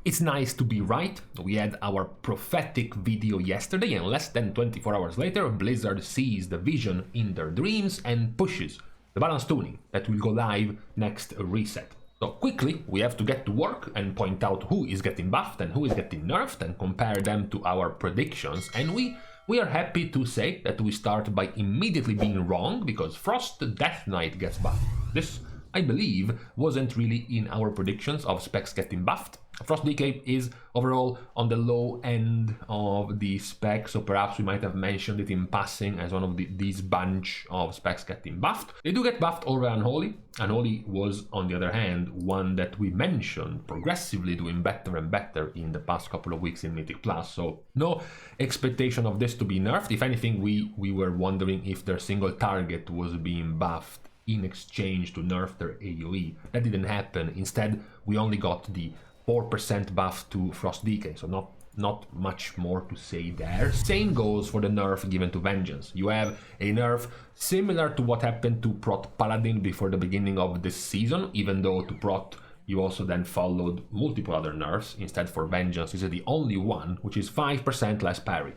It's nice to be right. We had our prophetic video yesterday, and less than 24 hours later, Blizzard sees the vision in their dreams and pushes the balance tuning that will go live next reset. So quickly, we have to get to work and point out who is getting buffed and who is getting nerfed and compare them to our predictions. And we are happy to say that we start by immediately being wrong, because Frost Death Knight gets buffed. This, I believe, wasn't really in our predictions of specs getting buffed. Frost Decay is overall on the low end of the spec, so perhaps we might have mentioned it in passing as one of these bunch of specs getting buffed. They do get buffed over Unholy. Unholy was, on the other hand, one that we mentioned progressively doing better and better in the past couple of weeks in Mythic Plus, so no expectation of this to be nerfed. If anything, we were wondering if their single target was being buffed in exchange to nerf their AoE. That didn't happen. Instead, we only got the 4% buff to Frost Decay, so not much more to say there. Same goes for the nerf given to Vengeance. You have a nerf similar to what happened to Prot Paladin before the beginning of this season, even though to Prot you also then followed multiple other nerfs. Instead, for Vengeance, this is the only one, which is 5% less parry.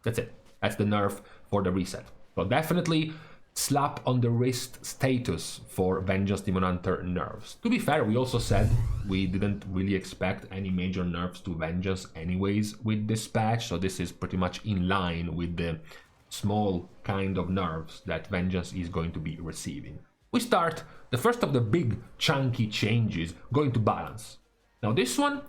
That's it. That's the nerf for the reset. So definitely slap on the wrist status for Vengeance Demon Hunter nerfs. To be fair, we also said we didn't really expect any major nerfs to Vengeance anyways with this patch, so this is pretty much in line with the small kind of nerfs that Vengeance is going to be receiving. We start the first of the big chunky changes going to balance. Now this one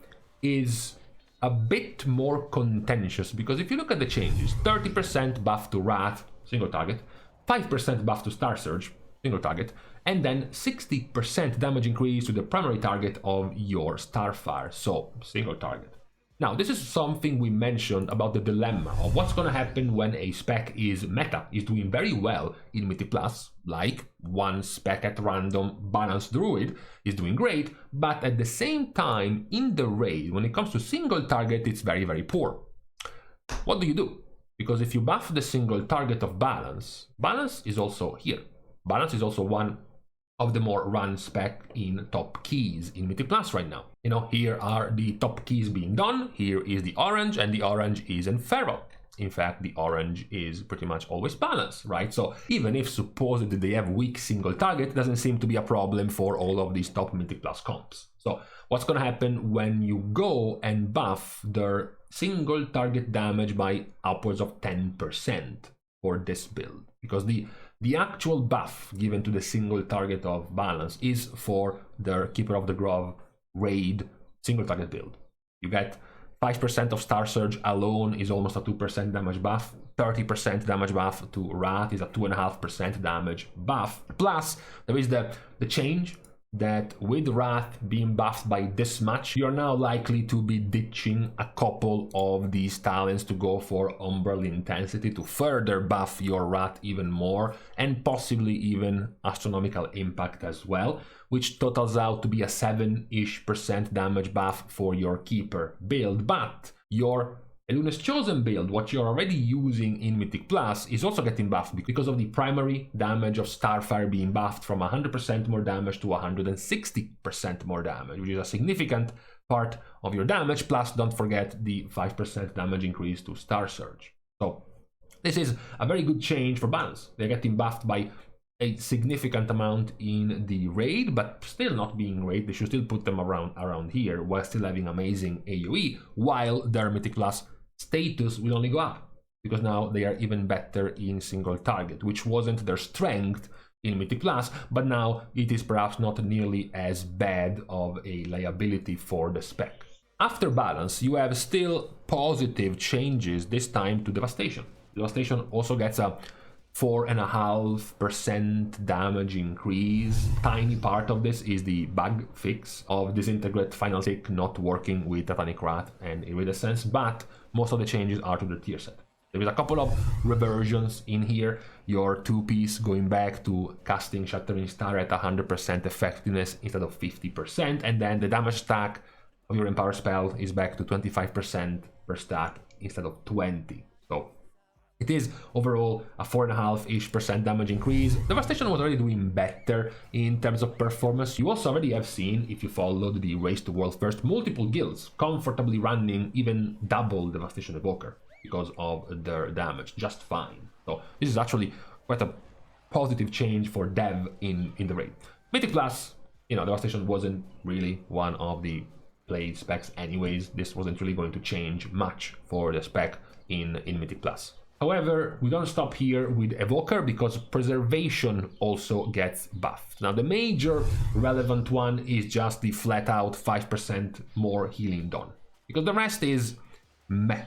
is a bit more contentious, because if you look at the changes, 30% buff to Wrath, single target, 5% buff to Star Surge, single target, and then 60% damage increase to the primary target of your Starfire, so single target. Now, this is something we mentioned about the dilemma of what's gonna happen when a spec is meta, is doing very well in Mythic Plus, like one spec at random, Balanced Druid, is doing great, but at the same time, in the raid, when it comes to single target, it's very, very poor. What do you do? Because if you buff the single target of Balance, Balance is also here. Balance is also one of the more run spec in top keys in Mythic Plus right now. You know, here are the top keys being done, here is the orange, and the orange is in Feral. In fact, the orange is pretty much always Balance, right? So even if supposedly they have weak single target, it doesn't seem to be a problem for all of these top Mythic Plus comps. So what's gonna happen when you go and buff their single target damage by upwards of 10% for this build? Because the actual buff given to the single target of Balance is for their Keeper of the Grove raid single target build. You get 5% of Star Surge alone is almost a 2% damage buff. 30% damage buff to Wrath is a 2.5% damage buff. Plus, there is the change that with Wrath being buffed by this much, you're now likely to be ditching a couple of these talents to go for Umbral Intensity to further buff your Wrath even more, and possibly even Astronomical Impact as well, which totals out to be a 7-ish% damage buff for your Keeper build. But your Eluna's Chosen build, what you're already using in Mythic Plus, is also getting buffed because of the primary damage of Starfire being buffed from 100% more damage to 160% more damage, which is a significant part of your damage. Plus, don't forget the 5% damage increase to Star Surge. So this is a very good change for Balance. They're getting buffed by a significant amount in the raid, but still not being great. They should still put them around here while still having amazing AoE, while their Mythic Plus status will only go up, because now they are even better in single target, which wasn't their strength in Mythic Plus, but now it is perhaps not nearly as bad of a liability for the spec. After Balance, you have still positive changes, this time to Devastation. Devastation also gets a 4.5% damage increase. Tiny part of this is the bug fix of Disintegrate Final Tick not working with Titanic Wrath and Iridescence, but most of the changes are to the tier set. There is a couple of reversions in here. Your 2-piece going back to casting Shattering Star at 100% effectiveness instead of 50%, and then the damage stack of your Empower spell is back to 25% per stack instead of 20. So It is overall a 4.5% damage increase. Devastation was already doing better in terms of performance. You also already have seen, if you followed the Race to World First, multiple guilds comfortably running even double Devastation Evoker because of their damage, just fine. So this is actually quite a positive change for dev in the raid. Mythic Plus, you know, Devastation wasn't really one of the played specs anyways. This wasn't really going to change much for the spec in Mythic Plus. However, we don't stop here with Evoker because Preservation also gets buffed. Now, the major relevant one is just the flat out 5% more healing done, because the rest is meh.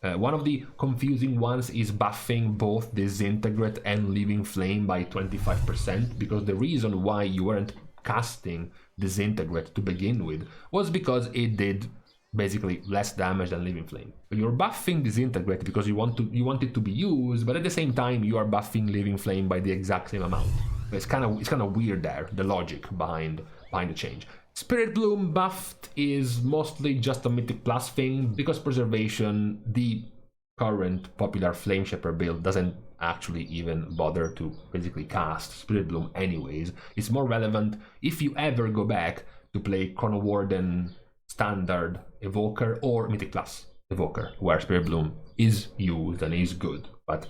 One of the confusing ones is buffing both Disintegrate and Living Flame by 25%, because the reason why you weren't casting Disintegrate to begin with was because it did basically less damage than Living Flame. But you're buffing Disintegrate because you want it to be used, but at the same time you are buffing Living Flame by the exact same amount. It's kind of weird there, the logic behind the change. Spirit Bloom buffed is mostly just a Mythic Plus thing, because Preservation, the current popular Flame Shaper build, doesn't actually even bother to basically cast Spirit Bloom anyways. It's more relevant if you ever go back to play Chrono Warden Standard Evoker or Mythic Plus Evoker, where Spirit Bloom is used and is good. But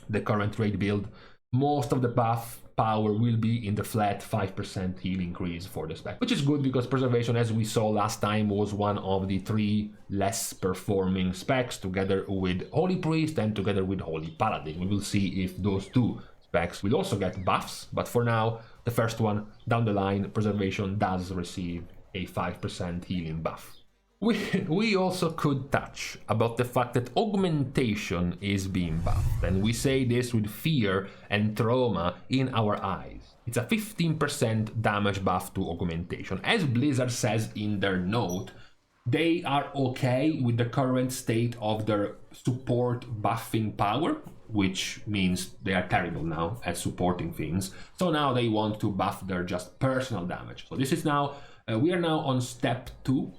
the current raid build, most of the buff power will be in the flat 5% heal increase for the spec, which is good because Preservation, as we saw last time, was one of the 3 less performing specs, together with Holy Priest and together with Holy Paladin. We will see if those 2 specs will also get buffs, but for now, the first one, down the line, Preservation does receive a 5% healing buff. We also could touch about the fact that Augmentation is being buffed, and we say this with fear and trauma in our eyes. It's a 15% damage buff to Augmentation. As Blizzard says in their note, they are okay with the current state of their support buffing power, which means they are terrible now at supporting things. So now they want to buff their just personal damage. So this is now, we are now on step 2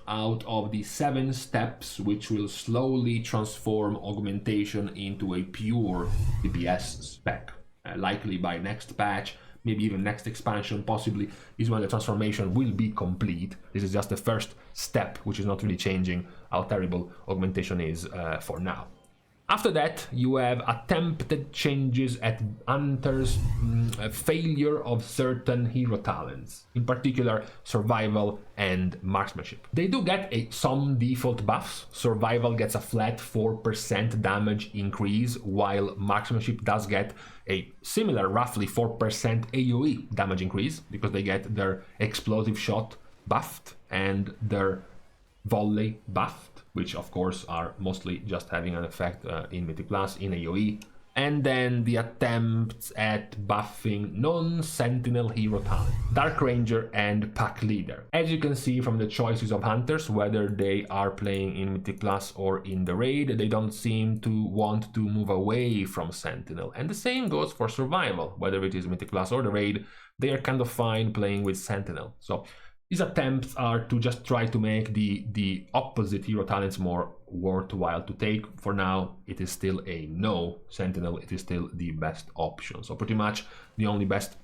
out of the 7 steps, which will slowly transform Augmentation into a pure DPS spec. Likely by next patch, maybe even next expansion, possibly, is when the transformation will be complete. This is just the first step, which is not really changing how terrible Augmentation is for now. After that, you have attempted changes at Hunter's failure of certain hero talents, in particular Survival and Marksmanship. They do get some default buffs. Survival gets a flat 4% damage increase, while Marksmanship does get a similar, roughly 4% AoE damage increase, because they get their Explosive Shot buffed and their Volley buffed, which of course are mostly just having an effect in Mythic Plus, in AoE. And then the attempts at buffing non-Sentinel hero talent, Dark Ranger and Pack Leader. As you can see from the choices of Hunters, whether they are playing in Mythic Plus or in the raid, they don't seem to want to move away from Sentinel. And the same goes for Survival, whether it is Mythic Plus or the raid, they are kind of fine playing with Sentinel. So these attempts are to just try to make the opposite hero talents more worthwhile to take. For now, it is still a no. Sentinel, it is still the best option. So pretty much the only best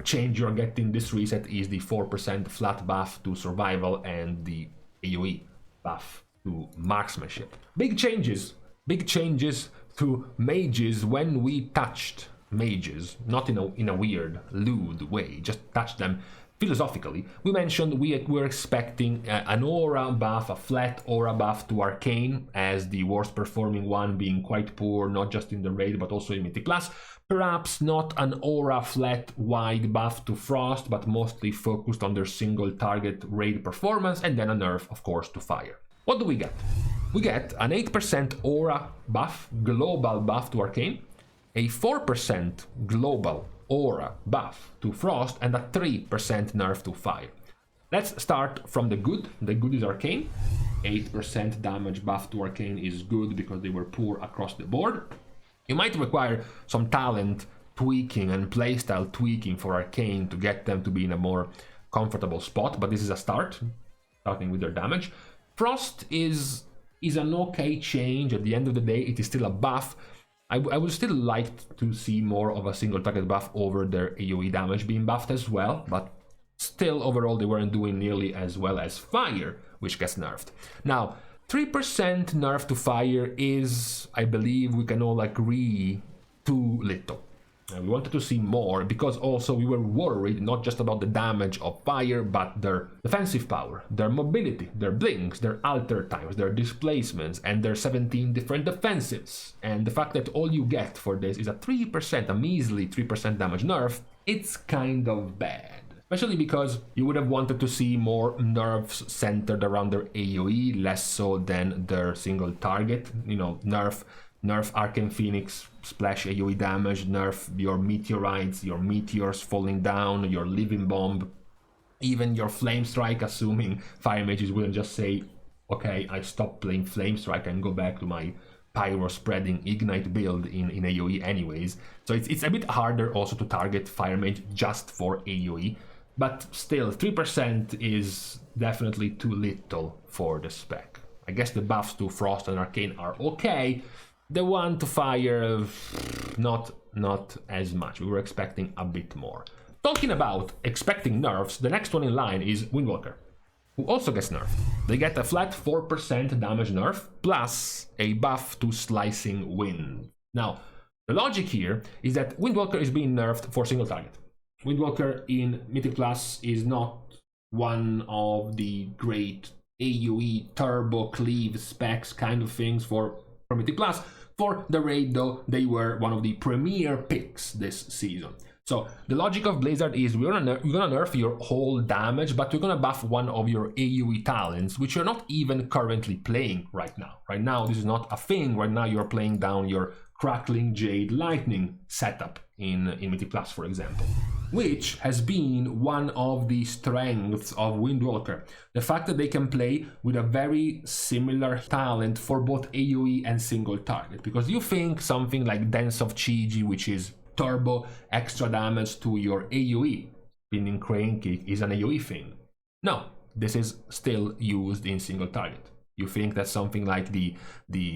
change you're getting this reset is the 4% flat buff to Survival and the AoE buff to Marksmanship. Big changes to Mages when we touched Mages, not in a weird, lewd way, just touched them. Philosophically, we mentioned we're expecting an aura buff, a flat aura buff to Arcane, as the worst performing one being quite poor, not just in the raid but also in Mythic Plus. Perhaps not an aura flat wide buff to Frost, but mostly focused on their single target raid performance, and then a nerf, of course, to Fire. What do we get? We get an 8% aura buff, global buff to Arcane, a 4% global aura buff to Frost, and a 3% nerf to Fire. Let's start from the good. The good is Arcane. 8% damage buff to Arcane is good because they were poor across the board. You might require some talent tweaking and playstyle tweaking for Arcane to get them to be in a more comfortable spot, but this is a start, starting with their damage. Frost is an okay change. At the end of the day, it is still a buff. I would still like to see more of a single target buff over their AoE damage being buffed as well, but still overall they weren't doing nearly as well as fire, which gets nerfed. Now, 3% nerf to fire is, I believe we can all agree, too little. And we wanted to see more because also we were worried not just about the damage of fire, but their defensive power, their mobility, their blinks, their alter times, their displacements, and their 17 different defensives. And the fact that all you get for this is a 3%, a measly 3% damage nerf, it's kind of bad. Especially because you would have wanted to see more nerfs centered around their AoE, less so than their single target. You know, nerf Arcane Phoenix splash AoE damage, nerf your meteorites, your meteors falling down, your living bomb, even your flame strike, assuming fire mages wouldn't just say, okay, I stop playing flame strike and go back to my pyro spreading ignite build in AoE anyways. So it's a bit harder also to target fire mage just for AoE. But still, 3% is definitely too little for the spec. I guess the buffs to Frost and Arcane are okay. The one to Fire, not as much. We were expecting a bit more. Talking about expecting nerfs, the next one in line is Windwalker, who also gets nerfed. They get a flat 4% damage nerf, plus a buff to Slicing Wind. Now, the logic here is that Windwalker is being nerfed for single target. Windwalker in Mythic Plus is not one of the great AoE turbo cleave specs kind of things for Mythic Plus. For the raid though, they were one of the premier picks this season. So the logic of Blizzard is we're gonna nerf your whole damage, but we're gonna buff one of your AoE talents, which you're not even currently playing right now. Right now, this is not a thing. Right now, you're playing down your Crackling Jade Lightning setup in Mythic Plus, for example, which has been one of the strengths of Windwalker. The fact that they can play with a very similar talent for both AoE and single target. Because you think something like Dance of Chi-Ji, which is turbo extra damage to your AoE, Spinning Crane Kick, is an AoE thing. No, this is still used in single target. You think that something like the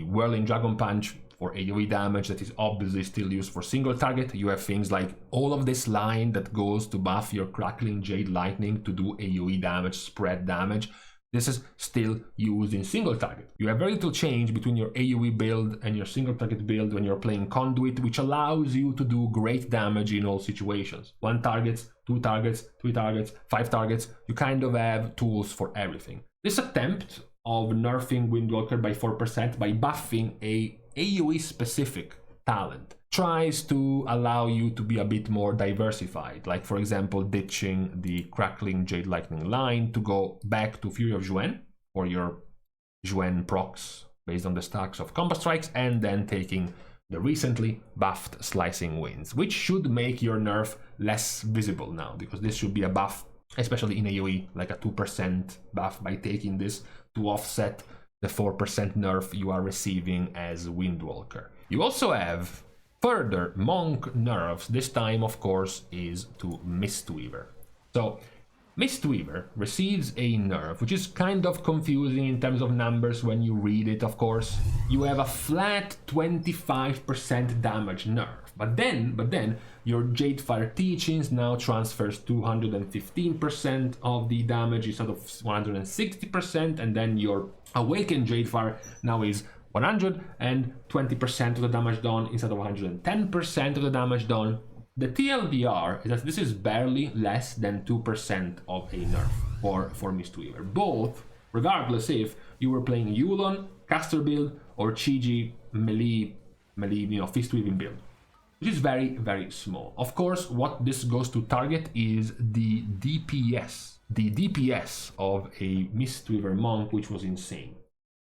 Whirling Dragon Punch for AoE damage that is obviously still used for single target. You have things like all of this line that goes to buff your Crackling Jade Lightning to do AoE damage, spread damage. This is still used in single target. You have very little change between your AoE build and your single target build when you're playing Conduit, which allows you to do great damage in all situations. 1 target, 2 targets, 3 targets, 5 targets. You kind of have tools for everything. This attempt of nerfing Windwalker by 4% by buffing a AoE specific talent tries to allow you to be a bit more diversified, like for example ditching the Crackling Jade Lightning line to go back to Fury of Zhuen or your Zhuen procs based on the stacks of combat strikes, and then taking the recently buffed Slicing Winds, which should make your nerf less visible now, because this should be a buff, especially in AoE, like a 2% buff by taking this to offset the 4% nerf you are receiving as Windwalker. You also have further Monk nerfs. This time, of course, is to Mistweaver. So Mistweaver receives a nerf, which is kind of confusing in terms of numbers when you read it, of course. You have a flat 25% damage nerf, but then your Jadefire Teachings now transfers 215% of the damage instead of 160%, and then your Awakened Jadefire now is 120% of the damage done instead of 110% of the damage done. The TLDR is that this is barely less than 2% of a nerf for Mistweaver, both regardless if you were playing Yulon, caster build, or Chi-Ji melee, fist weaving build, which is very, very small. Of course, what this goes to target is the DPS of a Mistweaver Monk, which was insane.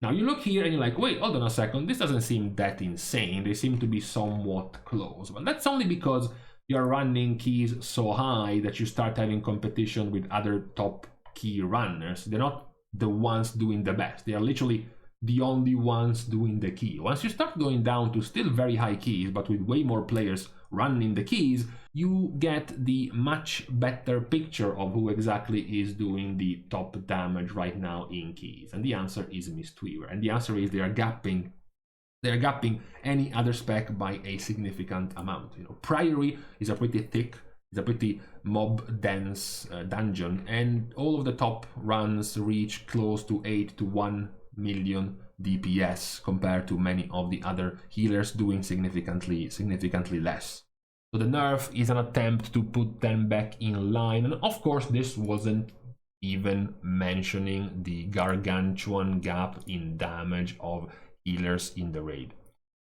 Now you look here and you're like, wait, hold on a second, this doesn't seem that insane. They seem to be somewhat close. Well, that's only because you're running keys so high that you start having competition with other top key runners. They're not the ones doing the best. They are literally the only ones doing the key. Once you start going down to still very high keys, but with way more players running the keys, you get the much better picture of who exactly is doing the top damage right now in keys. And the answer is Mistweaver. And the answer is they are gapping they're gapping any other spec by a significant amount. You know, Priory is a pretty thick, it's a pretty mob dense dungeon, and all of the top runs reach close to 8 to 1 million DPS compared to many of the other healers doing significantly less. So the nerf is an attempt to put them back in line, and of course this wasn't even mentioning the gargantuan gap in damage of healers in the raid.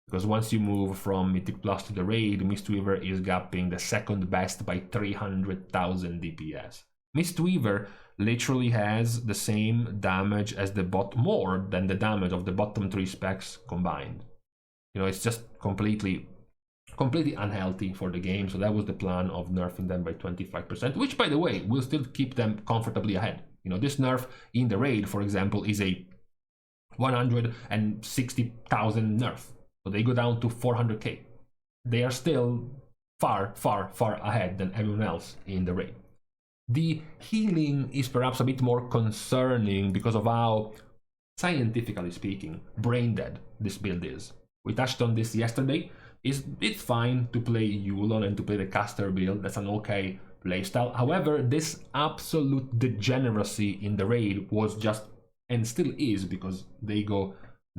Because once you move from Mythic Plus to the raid, Mistweaver is gapping the second best by 300,000 DPS. Mistweaver literally has the same damage as more than the damage of the bottom 3 specs combined. You know, it's just completely unhealthy for the game. So that was the plan of nerfing them by 25%, which, by the way, will still keep them comfortably ahead. You know, this nerf in the raid, for example, is a 160,000 nerf. So they go down to 400k. They are still far ahead than everyone else in the raid. The healing is perhaps a bit more concerning because of how, scientifically speaking, brain dead this build is. We touched on this yesterday. It's fine to play Yulon and to play the caster build. That's an okay playstyle. However, this absolute degeneracy in the raid was just, and still is, because they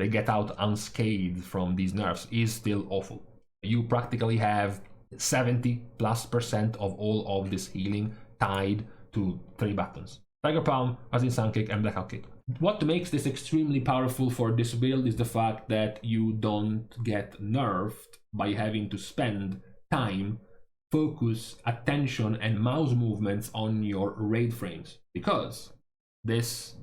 get out unscathed from these nerfs, is still awful. You practically have 70+% of all of this healing tied to 3 buttons: Tiger Palm, Izen Sunkick, and Blackout Kit. What makes this extremely powerful for this build is the fact that you don't get nerfed by having to spend time, focus, attention, and mouse movements on your raid frames. Because this,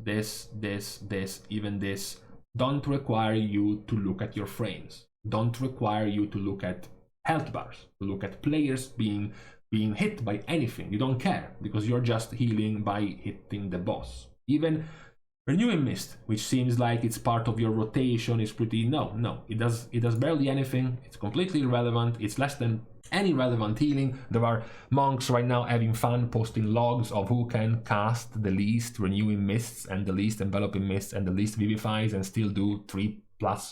even this, don't require you to look at your frames. Don't require you to look at health bars, to look at players being hit by anything. You don't care, because you're just healing by hitting the boss. Even Renewing Mist, which seems like it's part of your rotation, is pretty... No, it does barely anything. It's completely irrelevant. It's less than any relevant healing. There are monks right now having fun posting logs of who can cast the least Renewing Mists and the least Enveloping Mists and the least Vivifies and still do 3+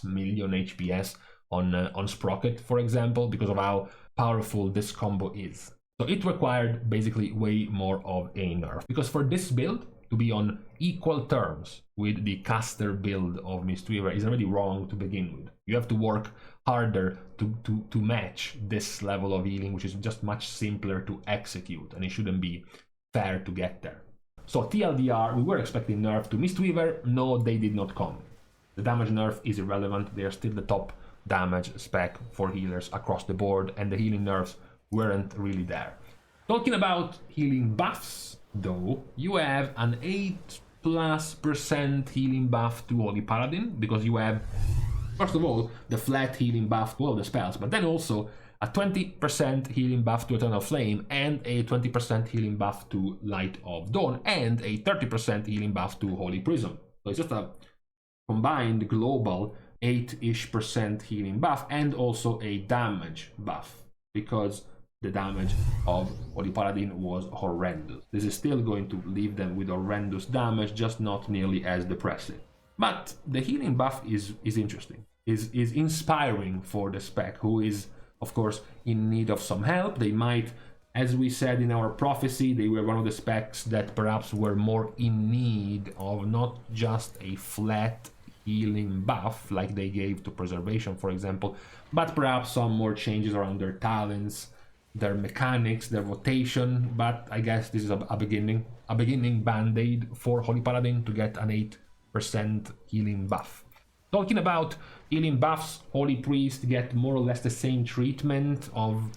million HPS on Sprocket, for example, because of how powerful this combo is. So it required basically way more of a nerf, because for this build to be on equal terms with the caster build of Mistweaver is already wrong to begin with. You have to work harder to match this level of healing, which is just much simpler to execute, and it shouldn't be fair to get there. So TLDR, we were expecting nerf to Mistweaver. No, they did not come. The damage nerf is irrelevant. They are still the top damage spec for healers across the board, and the healing nerfs weren't really there. Talking about healing buffs, though, you have an 8+% healing buff to Holy Paladin, because you have, first of all, the flat healing buff to all the spells, but then also a 20% healing buff to Eternal Flame, and a 20% healing buff to Light of Dawn, and a 30% healing buff to Holy Prism. So it's just a combined global 8-ish% healing buff, and also a damage buff, because the damage of Holy Paladin was horrendous. This is still going to leave them with horrendous damage, just not nearly as depressive. But the healing buff is interesting, is inspiring for the spec, who is, of course, in need of some help. They might, as we said in our prophecy, they were one of the specs that perhaps were more in need of not just a flat healing buff like they gave to Preservation, for example, but perhaps some more changes around their talents, their mechanics, their rotation. But I guess this is a beginning band-aid for Holy Paladin to get an 8% healing buff. Talking about healing buffs, Holy Priest get more or less the same treatment, of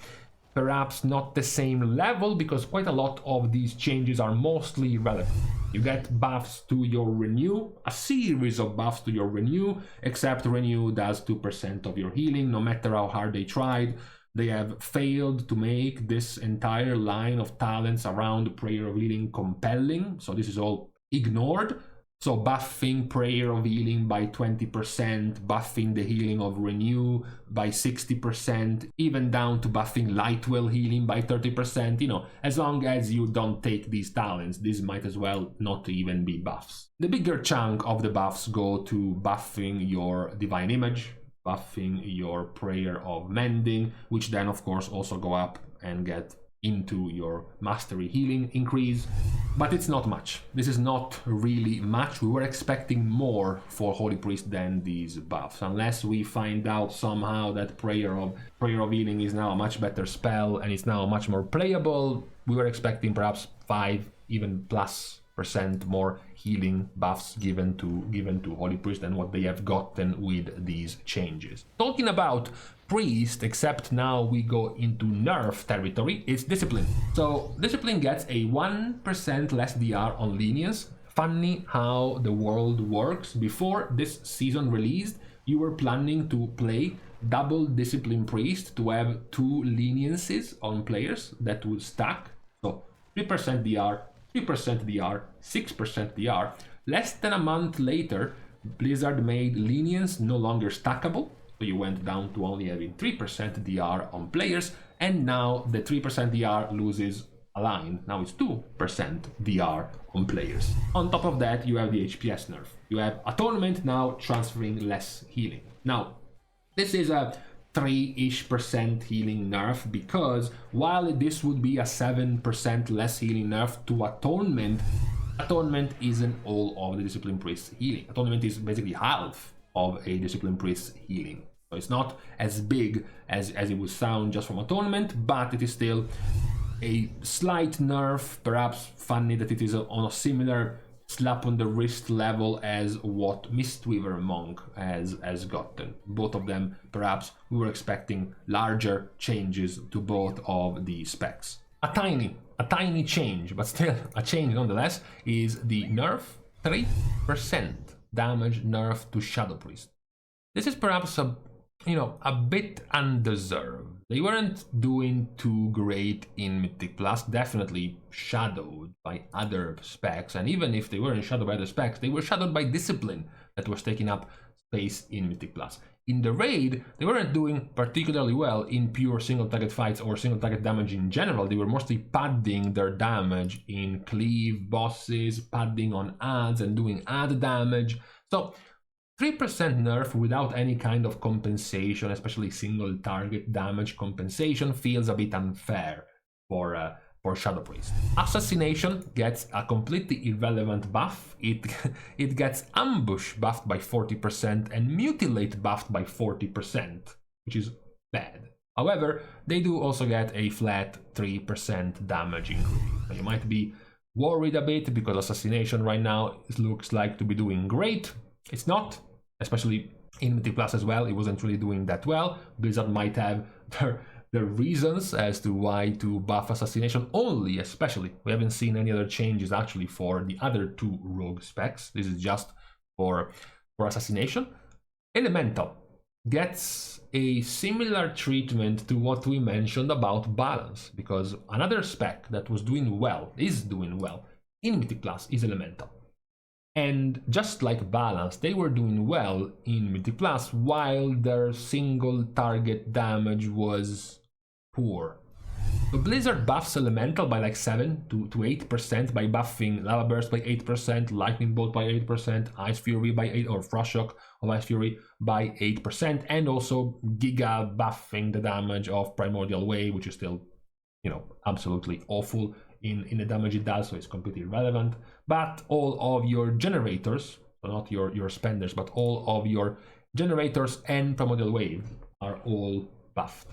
perhaps not the same level, because quite a lot of these changes are mostly relevant. You get buffs to your Renew, a series of buffs to your Renew, except Renew does 2% of your healing, no matter how hard they tried. They have failed to make this entire line of talents around Prayer of Healing compelling, so this is all ignored. So buffing Prayer of Healing by 20%, buffing the healing of Renew by 60%, even down to buffing Lightwell healing by 30%, you know, as long as you don't take these talents, these might as well not even be buffs. The bigger chunk of the buffs go to buffing your Divine Image, buffing your Prayer of Mending, which then of course also go up and get into your mastery healing increase, but it's not much. This is not really much. We were expecting more for Holy Priest than these buffs, unless we find out somehow that Prayer of Healing is now a much better spell and it's now much more playable. We were expecting perhaps 5 even +% more healing buffs given to Holy Priest than what they have gotten with these changes. Talking about Priest, except now we go into nerf territory, it's Discipline. So Discipline gets a 1% less DR on lenience. Funny how the world works. Before this season released, you were planning to play double Discipline Priest to have 2 leniencies on players that would stack. So 3% DR, 3% DR, 6% DR. Less than a month later, Blizzard made lenience no longer stackable. So you went down to only having 3% DR on players, and now the 3% DR loses a line. Now it's 2% DR on players. On top of that, you have the HPS nerf. You have Atonement now transferring less healing. Now, this is a 3-ish% healing nerf, because while this would be a 7% less healing nerf to Atonement, Atonement isn't all of the Discipline Priest's healing. Atonement is basically half of a Discipline Priest's healing. So it's not as big as it would sound just from Atonement, but it is still a slight nerf. Perhaps funny that it is on a similar slap on the wrist level as what Mistweaver Monk has gotten. Both of them, perhaps we were expecting larger changes to both of the specs. A tiny change, but still a change nonetheless, is the nerf 3% damage nerf to Shadow Priest. This is perhaps a bit undeserved. They weren't doing too great in Mythic Plus, definitely shadowed by other specs, and even if they weren't shadowed by other specs, they were shadowed by Discipline that was taking up space in Mythic Plus. In the raid, they weren't doing particularly well in pure single target fights or single target damage in general. They were mostly padding their damage in cleave bosses, padding on adds and doing add damage. So 3% nerf without any kind of compensation, especially single target damage compensation, feels a bit unfair for Shadow Priest. Assassination gets a completely irrelevant buff. It gets Ambush buffed by 40% and Mutilate buffed by 40%, which is bad. However, they do also get a flat 3% damage increase. So you might be worried a bit because Assassination right now looks like to be doing great. It's not. Especially in Mythic Plus as well, it wasn't really doing that well. Blizzard might have their reasons as to why to buff Assassination only, especially. We haven't seen any other changes actually for the other 2 rogue specs. This is just for Assassination. Elemental gets a similar treatment to what we mentioned about Balance, because another spec that is doing well in Mythic Plus is Elemental. And just like Balance, they were doing well in Mythic Plus while their single target damage was poor. So Blizzard buffs Elemental by like 7 to 8% by buffing Lava Burst by 8%, Lightning Bolt by 8%, Ice Fury by 8%, or Frost Shock of Ice Fury by 8%, and also Giga buffing the damage of Primordial Wave, which is still, absolutely awful in the damage it does, so it's completely irrelevant. But all of your generators, so not your spenders, but all of your generators and Primordial Wave are all buffed,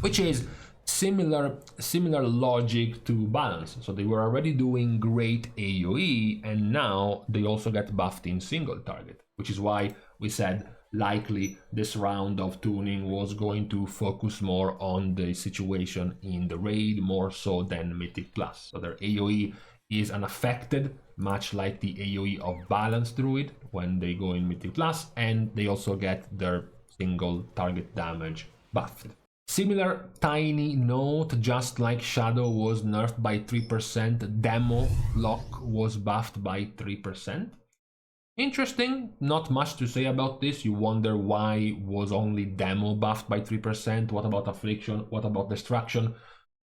which is similar logic to Balance. So they were already doing great AoE, and now they also get buffed in single target, which is why we said likely this round of tuning was going to focus more on the situation in the raid more so than Mythic Plus. So their AoE is unaffected, much like the AoE of Balance Druid when they go in Mythic Plus, and they also get their single target damage buffed. Similar tiny note, just like Shadow was nerfed by 3%, Demo Lock was buffed by 3%. Interesting, not much to say about this. You wonder why was only Demo buffed by 3%. What about Affliction? What about Destruction?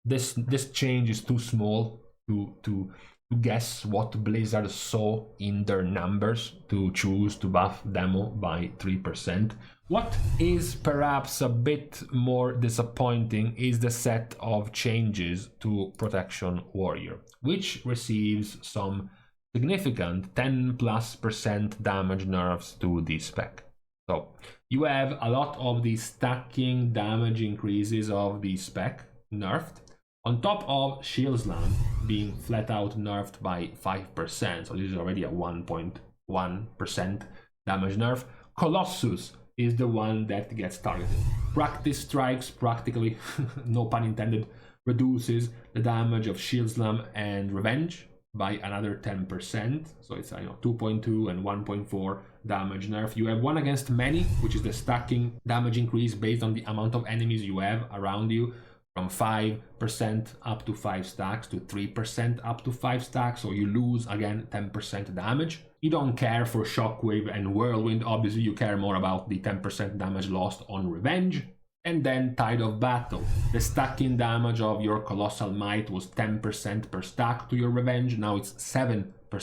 This change is too small to to guess what Blizzard saw in their numbers to choose to buff Demo by 3%. What is perhaps a bit more disappointing is the set of changes to Protection Warrior, which receives some significant 10+% damage nerfs to this spec. So you have a lot of the stacking damage increases of the spec nerfed, on top of Shield Slam being flat out nerfed by 5%, so this is already a 1.1% damage nerf. Colossus is the one that gets targeted. Practice Strikes practically, no pun intended, reduces the damage of Shield Slam and Revenge by another 10%, so it's 2.2 and 1.4 damage nerf. You have one against many, which is the stacking damage increase based on the amount of enemies you have around you, from 5% up to 5 stacks to 3% up to 5 stacks, so you lose again 10% damage. You don't care for Shockwave and Whirlwind, obviously you care more about the 10% damage lost on Revenge. And then Tide of Battle. The stacking damage of your Colossal Might was 10% per stack to your Revenge, now it's 7% per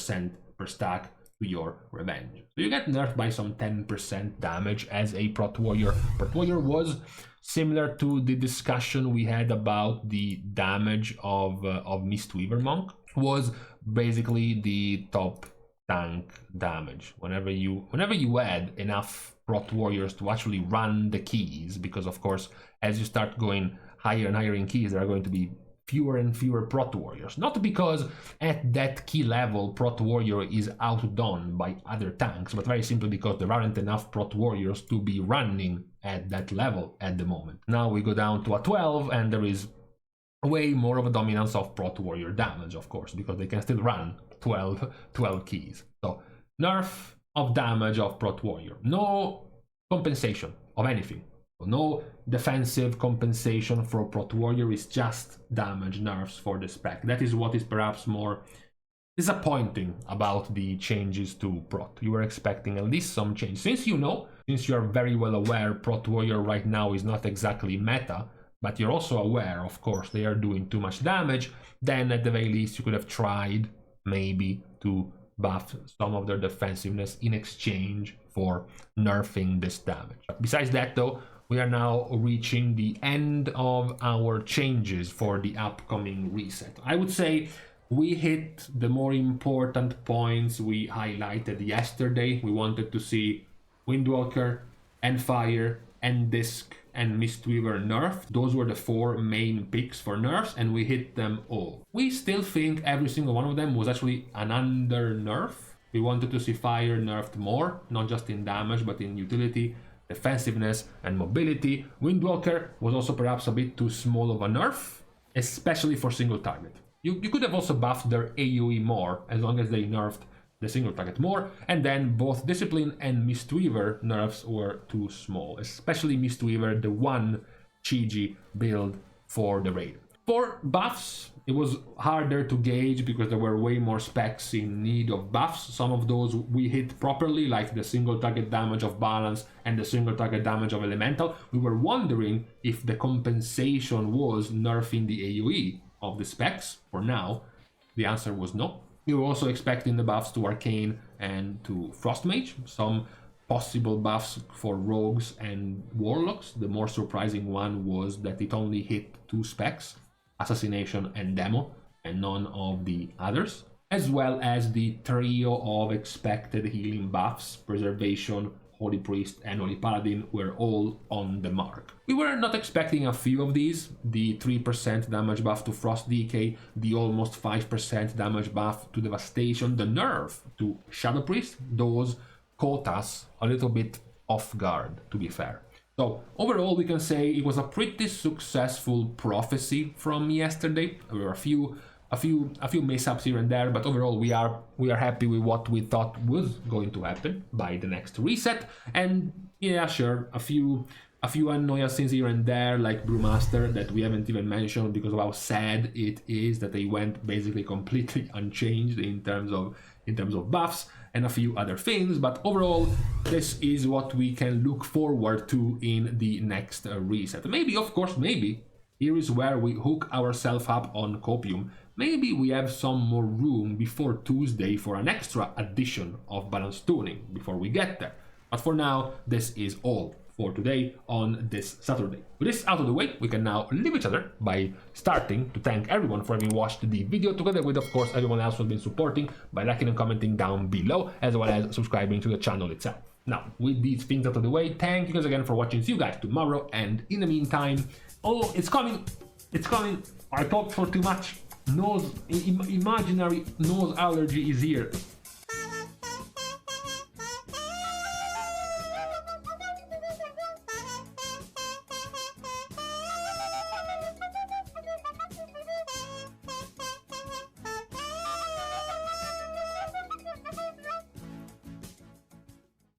stack to your Revenge. So you get nerfed by some 10% damage as a Prot Warrior. Prot Warrior was similar to the discussion we had about the damage of Mistweaver Monk, was basically the top tank damage. Whenever you add enough Prot Warriors to actually run the keys, because of course as you start going higher and higher in keys there are going to be fewer and fewer Prot Warriors. Not because at that key level Prot Warrior is outdone by other tanks, but very simply because there aren't enough Prot Warriors to be running at that level at the moment. Now we go down to a 12 and there is way more of a dominance of Prot Warrior damage, of course, because they can still run 12 keys. So nerf of damage of Prot Warrior. No compensation of anything. No defensive compensation for Prot Warrior, is just damage nerfs for the spec. That is what is perhaps more disappointing about the changes to Prot. You were expecting at least some change. Since you are very well aware Prot Warrior right now is not exactly meta, but you're also aware, of course, they are doing too much damage, then at the very least you could have tried maybe to buff some of their defensiveness in exchange for nerfing this damage. Besides that though, we are now reaching the end of our changes for the upcoming reset. I would say we hit the more important points we highlighted yesterday. We wanted to see Windwalker, Endfire, Enddisc, and Mistweaver Nerf. Those were the 4 main picks for nerfs, and we hit them all. We still think every single one of them was actually an under nerf. We wanted to see Fire nerfed more, not just in damage, but in utility, defensiveness, and mobility. Windwalker was also perhaps a bit too small of a nerf, especially for single target. You could have also buffed their AoE more, as long as they nerfed the single target more, and then both Discipline and Mistweaver nerfs were too small, especially Mistweaver, the one Chi-Ji build for the raid. For buffs, it was harder to gauge because there were way more specs in need of buffs. Some of those we hit properly, like the single target damage of Balance and the single target damage of Elemental. We were wondering if the compensation was nerfing the AoE of the specs. For now, the answer was no. We were also expecting the buffs to Arcane and to Frostmage, some possible buffs for Rogues and Warlocks. The more surprising one was that it only hit 2 specs, Assassination and Demo, and none of the others, as well as the trio of expected healing buffs, Preservation, Holy Priest, and Holy Paladin were all on the mark. We were not expecting a few of these, the 3% damage buff to Frost Decay, the almost 5% damage buff to Devastation, the nerf to Shadow Priest. Those caught us a little bit off guard, to be fair. So overall we can say it was a pretty successful prophecy from yesterday. There were a few mishaps here and there, but overall we are happy with what we thought was going to happen by the next reset. And yeah, sure, a few annoyances here and there, like Brewmaster, that we haven't even mentioned because of how sad it is that they went basically completely unchanged in terms of buffs, and a few other things. But overall, this is what we can look forward to in the next reset. Maybe, of course, maybe Here is where we hook ourselves up on Copium. Maybe we have some more room before Tuesday for an extra addition of balance tuning before we get there. But for now, this is all for today on this Saturday. With this out of the way, we can now leave each other by starting to thank everyone for having watched the video, together with, of course, everyone else who has been supporting by liking and commenting down below, as well as subscribing to the channel itself. Now, with these things out of the way, thank you guys again for watching. See you guys tomorrow, and in the meantime, oh, it's coming! It's coming! I talked for too much. Imaginary nose allergy is here.